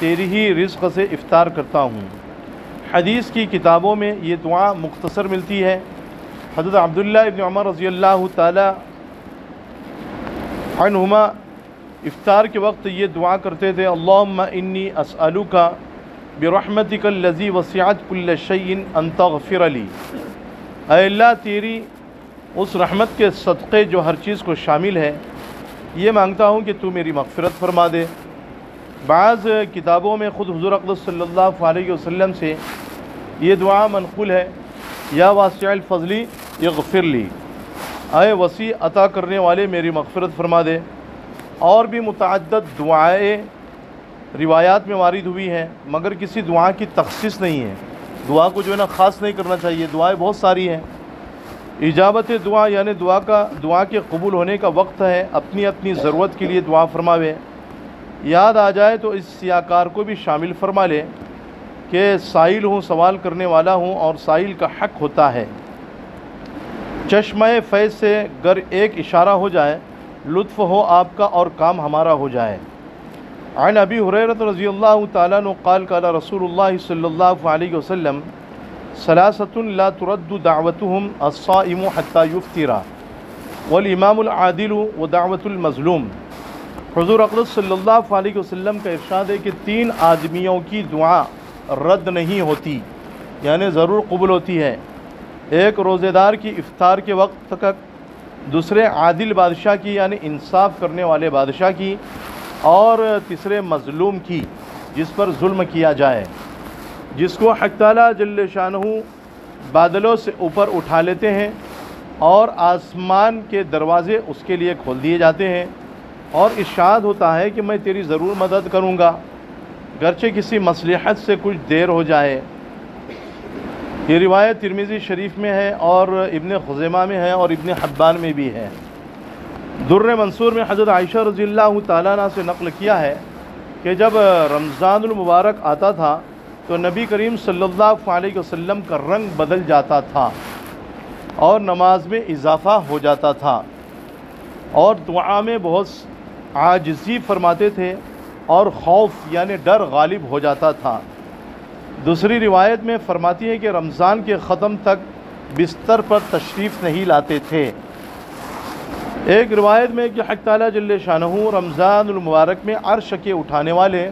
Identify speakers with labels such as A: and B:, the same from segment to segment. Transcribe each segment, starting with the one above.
A: تیری ہی رزق سے افطار کرتا ہوں۔ حدیث کی کتابوں میں یہ دعا مختصر ملتی ہے۔ حضرت عبداللہ ابن عمر رضی اللہ تعالی عنہما افطار کے وقت یہ دعا کرتے تھے، اللہم انی اسألک برحمتک الذی وسعت کل شیء ان تغفر لی، اے اللہ تیری اس رحمت کے صدقے جو ہر چیز کو شامل ہے، یہ مانگتا ہوں کہ تو میری مغفرت فرما دے۔ بعض کتابوں میں خود حضور اقدس صلی اللہ علیہ وسلم سے یہ دعا منقول ہے، یا واسع الفضل اغفر لی، اے وسیع عطا کرنے والے میری مغفرت فرما دے۔ اور بھی متعدد دعائیں روایات میں وارد ہوئی ہیں، مگر کسی دعا کی تخصیص نہیں ہے۔ دعا کو جو ہے نا خاص نہیں کرنا چاہیے، دعائیں بہت ساری ہیں۔ اجابت دعا یعنی دعا کے قبول ہونے کا وقت ہے، اپنی اپنی ضرورت کے لیے دعا فرماوے۔ یاد آ جائے تو اس سیاکار کو بھی شامل فرما لے کہ سائل ہوں، سوال کرنے والا ہوں، اور سائل کا حق ہوتا ہے۔ چشمہ فیض سے گر ایک اشارہ ہو جائے، لطف ہو آپ کا اور کام ہمارا ہو جائے۔ عن ابی ہریرہ رضی اللہ تعالیٰ عنہ قال قال رسول اللہ صلی اللہ علیہ وسلم ثلاثۃ لا ترد دعوتهم الصائم حتى يفطر والامام العادل ودعوت المظلوم۔ حضور اقدس صلی اللہ علیہ وسلم کا ارشاد ہے کہ 3 آدمیوں کی دعا رد نہیں ہوتی، یعنی ضرور قبول ہوتی ہے۔ ایک روزے دار کی افطار کے وقت تک، دوسرے عادل بادشاہ کی یعنی انصاف کرنے والے بادشاہ کی، اور تیسرے مظلوم کی جس پر ظلم کیا جائے، جس کو حق تعالیٰ جل شانہ بادلوں سے اوپر اٹھا لیتے ہیں اور آسمان کے دروازے اس کے لیے کھول دیے جاتے ہیں، اور ارشاد ہوتا ہے کہ میں تیری ضرور مدد کروں گا گرچہ کسی مصلحت سے کچھ دیر ہو جائے۔ یہ روایت ترمذی شریف میں ہے اور ابن خزیمہ میں ہے اور ابن حبان میں بھی ہے۔ در منصور میں حضرت عائشہ رضی اللہ تعالیٰ عنہ سے نقل کیا ہے کہ جب رمضان المبارک آتا تھا تو نبی کریم صلی اللہ علیہ وسلم کا رنگ بدل جاتا تھا اور نماز میں اضافہ ہو جاتا تھا، اور دعا میں بہت عاجزی فرماتے تھے اور خوف یعنی ڈر غالب ہو جاتا تھا۔ دوسری روایت میں فرماتی ہے کہ رمضان کے ختم تک بستر پر تشریف نہیں لاتے تھے۔ ایک روایت میں کہ حق تعالیٰ جل شانہ رمضان المبارک میں عرش کے اٹھانے والے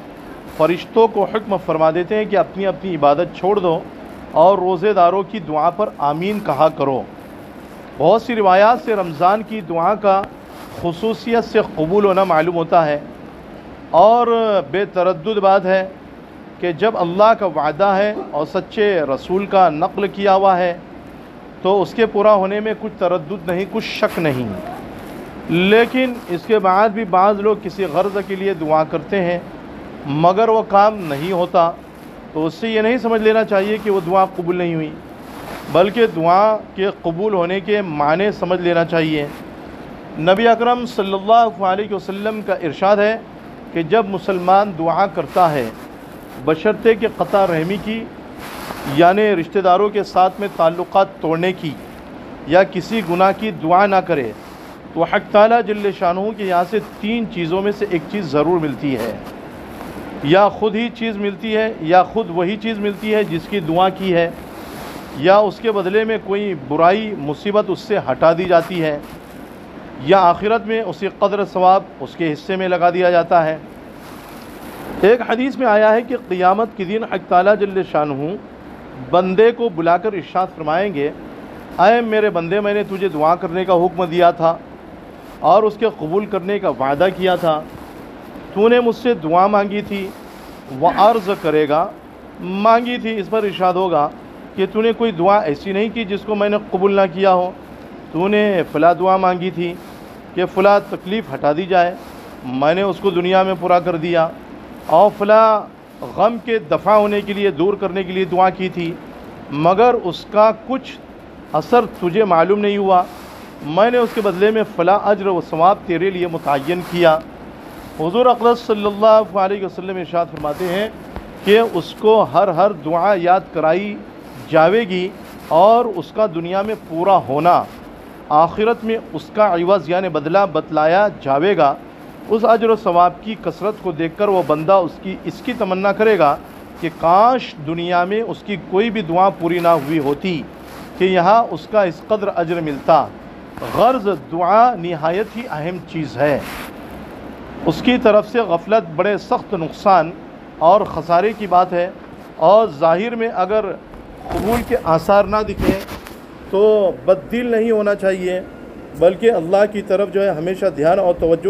A: فرشتوں کو حکم فرما دیتے ہیں کہ اپنی اپنی عبادت چھوڑ دو اور روزے داروں کی دعا پر آمین کہا کرو۔ بہت سی روایات سے رمضان کی دعا کا خصوصیت سے قبول ہونا معلوم ہوتا ہے، اور بے تردد بات ہے کہ جب اللہ کا وعدہ ہے اور سچے رسول کا نقل کیا ہوا ہے تو اس کے پورا ہونے میں کچھ تردد نہیں، کچھ شک نہیں۔ لیکن اس کے بعد بھی بعض لوگ کسی غرض کے لیے دعا کرتے ہیں مگر وہ کام نہیں ہوتا، تو اس سے یہ نہیں سمجھ لینا چاہیے کہ وہ دعا قبول نہیں ہوئی، بلکہ دعا کے قبول ہونے کے معنی سمجھ لینا چاہیے۔ نبی اکرم صلی اللہ علیہ وسلم کا ارشاد ہے کہ جب مسلمان دعا کرتا ہے بشرطے کہ قطع رحمی کی یعنی رشتہ داروں کے ساتھ میں تعلقات توڑنے کی یا کسی گناہ کی دعا نہ کرے، تو حق تعالیٰ جل شانہ کے یہاں سے 3 چیزوں میں سے ایک چیز ضرور ملتی ہے، یا خود ہی چیز ملتی ہے، یا خود وہی چیز ملتی ہے جس کی دعا کی ہے، یا اس کے بدلے میں کوئی برائی مصیبت اس سے ہٹا دی جاتی ہے، یا آخرت میں اسی قدر ثواب اس کے حصے میں لگا دیا جاتا ہے۔ ایک حدیث میں آیا ہے کہ قیامت کے دن حق تعالیٰ جل شانہ بندے کو بلا کر ارشاد فرمائیں گے، اے میرے بندے، میں نے تجھے دعا کرنے کا حکم دیا تھا اور اس کے قبول کرنے کا وعدہ کیا تھا، تو نے مجھ سے دعا مانگی تھی، وہ عرض کرے گا مانگی تھی۔ اس پر ارشاد ہوگا کہ تو نے کوئی دعا ایسی نہیں کی جس کو میں نے قبول نہ کیا ہو، تو نے فلاں دعا مانگی تھی کہ فلاں تکلیف ہٹا دی جائے، میں نے اس کو دنیا میں پورا کر دیا، اور فلاں غم کے دفع ہونے کے لیے، دور کرنے کے لیے دعا کی تھی، مگر اس کا کچھ اثر تجھے معلوم نہیں ہوا، میں نے اس کے بدلے میں فلاں اجر و ثواب تیرے لیے متعین کیا۔ حضور اقدس صلی اللہ علیہ وسلم ارشاد فرماتے ہیں کہ اس کو ہر دعا یاد کرائی جاوے گی اور اس کا دنیا میں پورا ہونا، آخرت میں اس کا عوض یعنی بدلہ بتلایا جاوے گا۔ اس اجر و ثواب کی کثرت کو دیکھ کر وہ بندہ اس کی تمنا کرے گا کہ کاش دنیا میں اس کی کوئی بھی دعا پوری نہ ہوئی ہوتی کہ یہاں اس کا اس قدر اجر ملتا۔ غرض دعا نہایت ہی اہم چیز ہے، اس کی طرف سے غفلت بڑے سخت نقصان اور خسارے کی بات ہے، اور ظاہر میں اگر قبول کے آثار نہ دکھیں تو بد دل نہیں ہونا چاہیے، بلکہ اللہ کی طرف جو ہے ہمیشہ دھیان اور توجہ